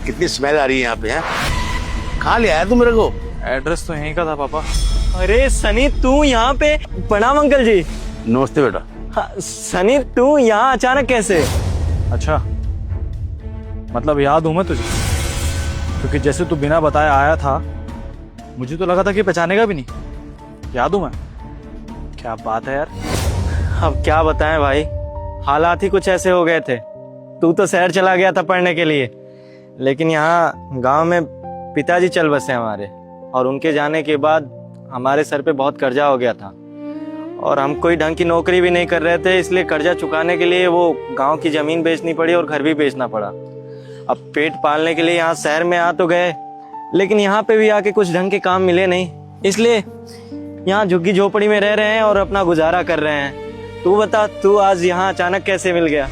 कितनी स्मेल आ रही है यहाँ पे। है कहाँ ले आया तू मेरे को? एड्रेस तो यहीं का था पापा। अरे सनी तू यहाँ पे? प्रणाम अंकल जी। नमस्ते बेटा। हाँ, सनी तू यहाँ अचानक कैसे? अच्छा, मतलब याद हूं मैं तुझे? क्योंकि जैसे तू बिना बताए आया था, मुझे तो लगा था कि पहचानेगा भी नहीं। याद हूं मैं। क्या बात है यार। अब क्या बताएं भाई, हालात ही कुछ ऐसे हो गए थे। तू तो शहर चला गया था पढ़ने के लिए, लेकिन यहाँ गांव में पिताजी चल बसे हमारे, और उनके जाने के बाद हमारे सर पे बहुत कर्जा हो गया था, और हम कोई ढंग की नौकरी भी नहीं कर रहे थे। इसलिए कर्जा चुकाने के लिए वो गांव की जमीन बेचनी पड़ी और घर भी बेचना पड़ा। अब पेट पालने के लिए यहाँ शहर में आ तो गए, लेकिन यहाँ पे भी आके कुछ ढंग के काम मिले नहीं, इसलिए यहाँ झुग्गी झोपड़ी में रह रहे हैं और अपना गुजारा कर रहे हैं। तू बता, तू आज यहाँ अचानक कैसे मिल गया?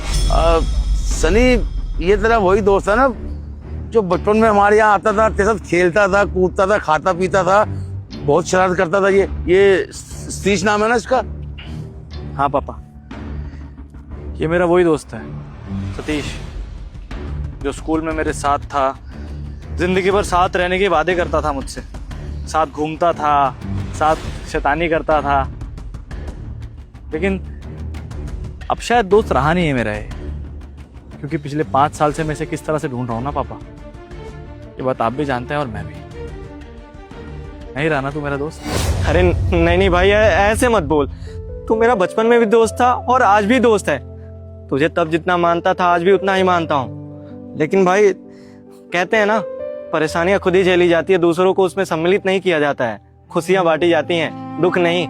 सनी, ये तेरा वही दोस्त है ना जो बचपन में हमारे यहाँ आता था, तेरे साथ खेलता था, कूदता था, खाता पीता था, बहुत शरारत करता था। ये सतीश नाम है ना इसका? हाँ पापा, ये मेरा वही दोस्त है सतीश, जो स्कूल में मेरे साथ था। जिंदगी भर साथ रहने के वादे करता था मुझसे, साथ घूमता था, साथ शैतानी करता था, लेकिन अब शायद दोस्त रहा नहीं है मेरा ये। क्योंकि पिछले 5 साल से मैं इसे किस तरह से ढूंढ रहा हूं ना पापा, ये बात आप भी जानते हैं और मैं भी। नहीं रहा ना तू मेरा दोस्त? अरे नहीं भाई, ऐसे मत बोल। तू मेरा बचपन में भी दोस्त था और आज भी दोस्त है। तुझे तब जितना मानता था आज भी उतना ही मानता हूँ। लेकिन भाई, कहते हैं ना, परेशानियां खुद ही झेली जाती है, दूसरों को उसमें सम्मिलित नहीं किया जाता है। खुशियां बांटी जाती हैं, दुख नहीं।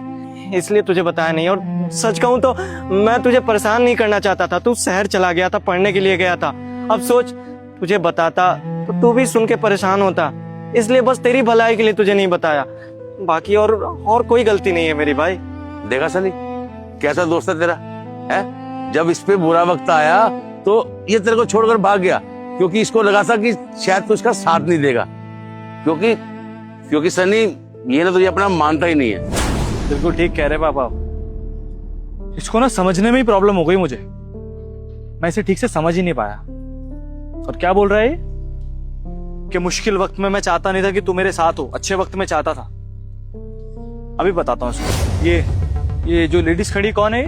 इसलिए तुझे बताया नहीं। और सच कहूं तो मैं तुझे परेशान नहीं करना चाहता था। तू शहर चला गया था, पढ़ने के लिए गया था। अब सोच, तुझे बताता तो तू भी सुन के परेशान होता, इसलिए बस तेरी भलाई के लिए तुझे नहीं बताया। बाकी और कोई गलती नहीं है मेरी भाई। देखा सनी, कैसा दोस्त है तेरा? है जब इस पे बुरा वक्त आया तो ये तेरे को छोड़कर भाग गया, क्योंकि इसको लगा था कि शायद तू इसका साथ नहीं देगा। क्योंकि सनी, ये ना तुझे अपना मानता ही नहीं है। बिल्कुल ठीक कह रहे पापा। इसको ना समझने में ही प्रॉब्लम हो गई मुझे। मैं इसे ठीक से समझ ही नहीं पाया। और क्या बोल रहा है कि मुश्किल वक्त में मैं चाहता नहीं था कि तू मेरे साथ हो, अच्छे वक्त में चाहता था। अभी बताता हूँ इसको। ये जो लेडीज खड़ी कौन है?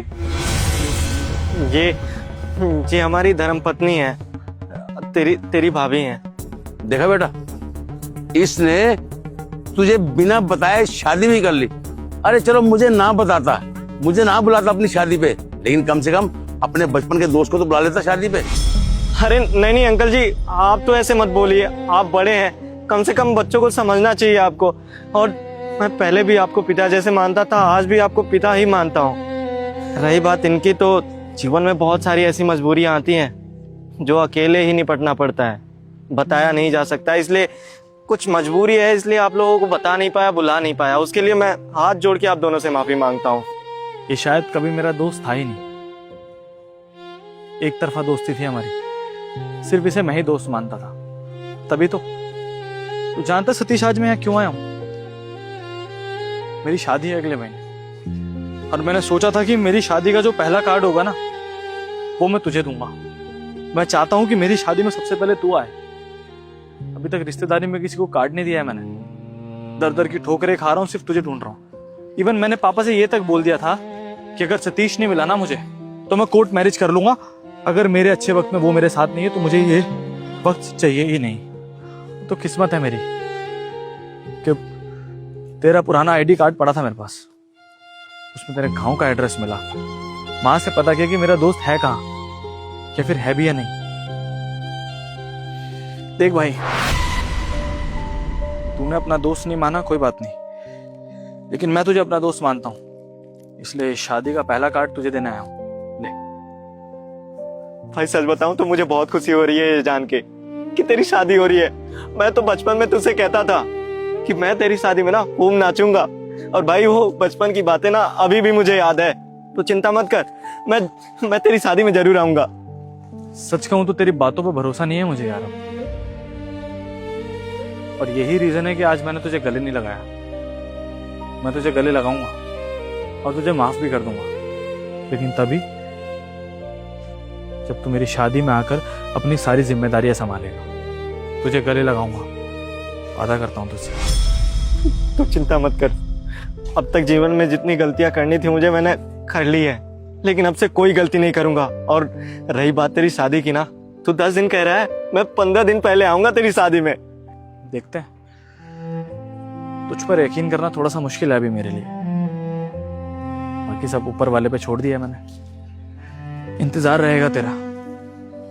ये हमारी धर्मपत्नी है, तेरी भाभी है। देखा बेटा, इसने तुझे बिना बताए शादी भी कर ली। अरे चलो, मुझे ना बताता, मुझे ना बुलाता अपनी शादी पे, लेकिन कम से कम अपने बचपन के दोस्त को तो बुला लेता शादी पे। अरे नहीं अंकल जी, आप तो ऐसे मत बोलिए। आप बड़े हैं, कम से कम बच्चों को समझना चाहिए आपको। और मैं पहले भी आपको पिता जैसे मानता था, आज भी आपको पिता ही मानता हूँ। रही बात इनकी, तो जीवन में बहुत सारी ऐसी मजबूरियां आती हैं जो अकेले ही निपटना पड़ता है, बताया नहीं जा सकता। इसलिए कुछ मजबूरी है, इसलिए आप लोगों को बता नहीं पाया, बुला नहीं पाया। उसके लिए मैं हाथ जोड़ के आप दोनों से माफी मांगता हूँ। ये शायद कभी मेरा दोस्त था ही नहीं, एक तरफा दोस्ती थी हमारी। सिर्फ इसे मैं ही दोस्त मानता था। तभी तो तू जानता सतीश, आज मैं यहाँ क्यों आया हूं? मेरी शादी है अगले महीने, और मैंने सोचा था कि मेरी शादी का जो पहला कार्ड होगा ना, वो मैं तुझे दूंगा। मैं चाहता हूं कि मेरी शादी में सबसे पहले तू आए। अभी तक रिश्तेदारी में किसी को कार्ड नहीं दिया है मैंने। दर दर की ठोकरें खा रहा हूं, सिर्फ तुझे ढूंढ रहा हूं। इवन मैंने पापा से ये तक बोल दिया था कि अगर सतीश नहीं मिला ना मुझे, तो मैं कोर्ट मैरिज कर लूंगा। अगर मेरे अच्छे वक्त में वो मेरे साथ नहीं है, तो मुझे ये वक्त चाहिए ही नहीं। तो किस्मत है मेरी कि तेरा पुराना आईडी कार्ड पड़ा था मेरे पास, उसमें तेरे गांव का एड्रेस मिला। मां से पता किया कि मेरा दोस्त है कहाँ, या फिर है भी या नहीं। देख भाई, तूने अपना दोस्त नहीं माना, कोई बात नहीं, लेकिन मैं तुझे अपना दोस्त मानता हूं। इसलिए शादी का पहला कार्ड तुझे देने आया हूं। ले भाई, सच बताऊं तो मुझे बहुत खुशी हो रही है ये जान के कि तेरी शादी हो रही है। मैं तो बचपन में तुझसे कहता था कि मैं तेरी शादी में ना खूब नाचूंगा, और भाई वो बचपन की बातें ना अभी भी मुझे याद है। तो चिंता मत कर, मैं तेरी शादी में जरूर आऊंगा। सच कहूं तो तेरी बातों पर भरोसा नहीं है मुझे यार, और यही रीजन है कि आज मैंने तुझे गले नहीं लगाया। मैं तुझे गले लगाऊंगा और तुझे माफ भी कर दूंगा, लेकिन तभी जब तू मेरी शादी में आकर अपनी सारी जिम्मेदारियां संभालेगा। तुझे गले लगाऊंगा, वादा करता हूँ तुझसे। तू चिंता मत कर, अब तक जीवन में जितनी गलतियां करनी थी मुझे, मैंने कर ली है, लेकिन अब से कोई गलती नहीं करूंगा। और रही बात तेरी शादी की ना, तू 10 दिन कह रहा है, मैं 15 दिन पहले आऊंगा तेरी शादी में। देखते हैं, तुझ पर यकीन करना थोड़ा सा मुश्किल है अभी मेरे लिए, बाकी सब ऊपर वाले पे छोड़ दिया मैंने। इंतजार रहेगा तेरा।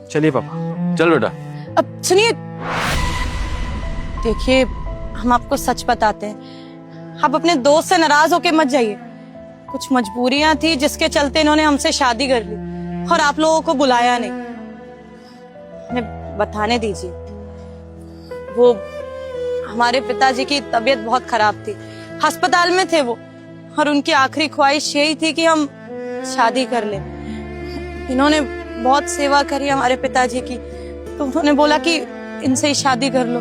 चलिए पापा। चल बेटा। अब सुनिए, देखिए हम आपको सच बताते हैं, आप अपने दोस्त से नाराज होके मत जाइए। कुछ मजबूरियां थी जिसके चलते इन्होंने हमसे शादी कर ली और आप लोगों को बुलाया नहीं। हमें बताने दीजिए, वो हमारे पिताजी की तबीयत बहुत खराब थी, अस्पताल में थे वो, और उनकी आखिरी ख्वाहिश यही थी कि हम शादी कर लें। इन्होंने बहुत सेवा करी हमारे पिताजी की, तो उन्होंने बोला कि इनसे ही शादी कर लो,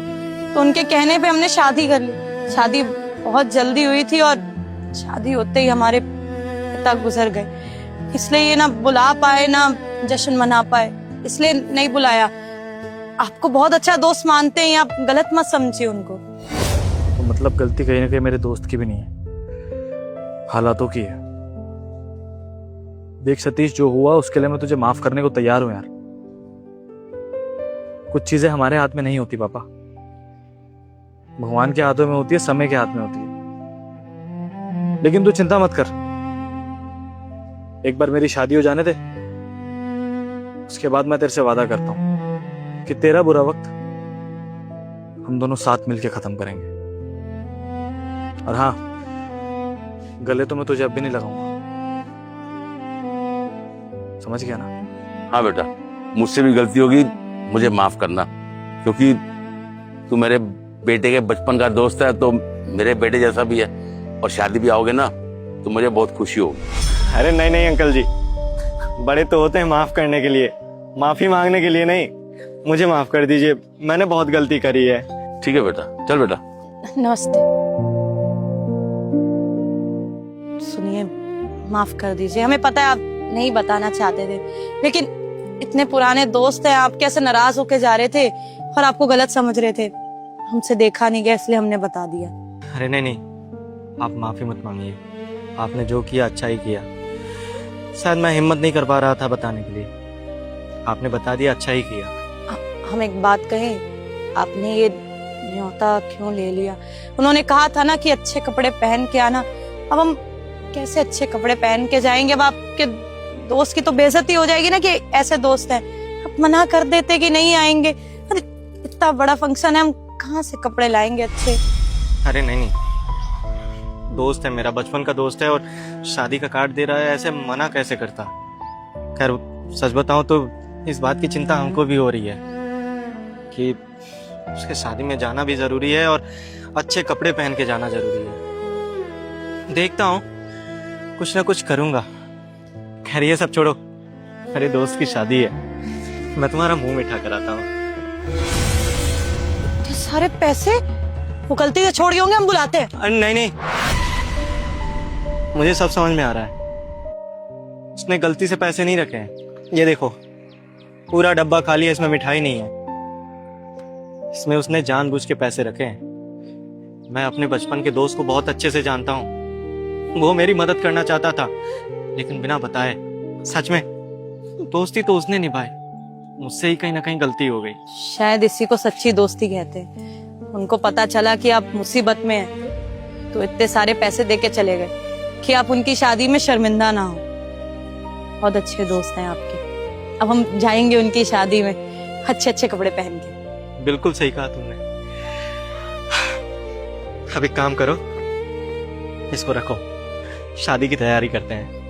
तो उनके कहने पे हमने शादी कर ली। शादी बहुत जल्दी हुई थी और शादी होते ही हमारे पिता गुजर गए, इसलिए ये ना बुला पाए ना जश्न मना पाए, इसलिए नहीं बुलाया। आपको बहुत अच्छा दोस्त मानते हैं, आप गलत मत समझिए उनको। तो मतलब गलती कहीं ना कहीं मेरे दोस्त की भी नहीं है, हालातों की है। देख सतीश, जो हुआ उसके लिए मैं तुझे माफ करने को तैयार हूं यार। कुछ चीजें हमारे हाथ में नहीं होती पापा, भगवान के हाथों में होती है, समय के हाथ में होती है। लेकिन तू चिंता मत कर, एक बार मेरी शादी हो जाने दे, उसके बाद मैं तेरे से वादा करता हूं कि तेरा बुरा वक्त हम दोनों साथ मिलकर खत्म करेंगे। और हाँ, गले तो मैं तुझे अब भी नहीं लगाऊंगा, समझ गया ना? हाँ बेटा, मुझसे भी गलती होगी, मुझे माफ करना, क्योंकि तू मेरे बेटे के बचपन का दोस्त है, तो मेरे बेटे जैसा भी है, और शादी भी आओगे ना तो मुझे बहुत खुशी होगी। अरे नहीं नहीं अंकल जी, बड़े तो होते हैं माफ करने के लिए, माफी मांगने के लिए नहीं। मुझे माफ कर दीजिए, मैंने बहुत गलती करी है। ठीक है बेटा, चल बेटा। नमस्ते। सुनिए, माफ कर दीजिए, हमें पता है आप नहीं बताना चाहते थे, लेकिन इतने पुराने दोस्त हैं, आप कैसे नाराज होके जा रहे थे और आपको गलत समझ रहे थे, हमसे देखा नहीं गया इसलिए हमने बता दिया। अरे नहीं नहीं, आप माफी मत मांगिए, आपने जो किया अच्छा ही किया। शायद मैं हिम्मत नहीं कर पा रहा था बताने के लिए, आपने बता दिया, अच्छा ही किया। हम एक बात कहें, आपने ये न्योता क्यों ले लिया? उन्होंने कहा था ना कि अच्छे कपड़े पहन के आना, अब हम कैसे अच्छे कपड़े पहन के जाएंगे? अब आपके दोस्त की तो बेइज्जती हो जाएगी ना कि ऐसे दोस्त हैं। आप मना कर देते कि नहीं आएंगे, अरे इतना बड़ा फंक्शन है, हम कहाँ से कपड़े लाएंगे अच्छे? अरे नहीं नहीं, दोस्त है मेरा, बचपन का दोस्त है, और शादी का कार्ड दे रहा है, ऐसे मना कैसे करता? खैर सच बताऊं तो इस बात की चिंता हमको भी हो रही है कि उसके शादी में जाना भी जरूरी है और अच्छे कपड़े पहन के जाना जरूरी है। देखता हूँ, कुछ ना कुछ करूंगा। खैर ये सब छोड़ो, मेरे दोस्त की शादी है, मैं तुम्हारा मुंह मीठा कराता हूँ। ये सारे पैसे वो गलती से छोड़ गए होंगे, हम बुलाते हैं। अरे नहीं नहीं, मुझे सब समझ में आ रहा है, उसने गलती से पैसे नहीं रखे हैं। ये देखो, पूरा डब्बा खाली है, इसमें मिठाई नहीं है, इसमें उसने जानबूझ के पैसे रखे हैं। मैं अपने बचपन के दोस्त को बहुत अच्छे से जानता हूँ, वो मेरी मदद करना चाहता था, लेकिन बिना बताए। सच में दोस्ती तो उसने निभाई, मुझसे ही कहीं ना कहीं गलती हो गई। शायद इसी को सच्ची दोस्ती कहते हैं। उनको पता चला कि आप मुसीबत में हैं, तो इतने सारे पैसे देके चले गए कि आप उनकी शादी में शर्मिंदा ना हो। बहुत अच्छे दोस्त हैं आपके। अब हम जाएंगे उनकी शादी में अच्छे अच्छे कपड़े पहन के। बिल्कुल सही कहा तुमने। अब एक काम करो, इसको रखो, शादी की तैयारी करते हैं।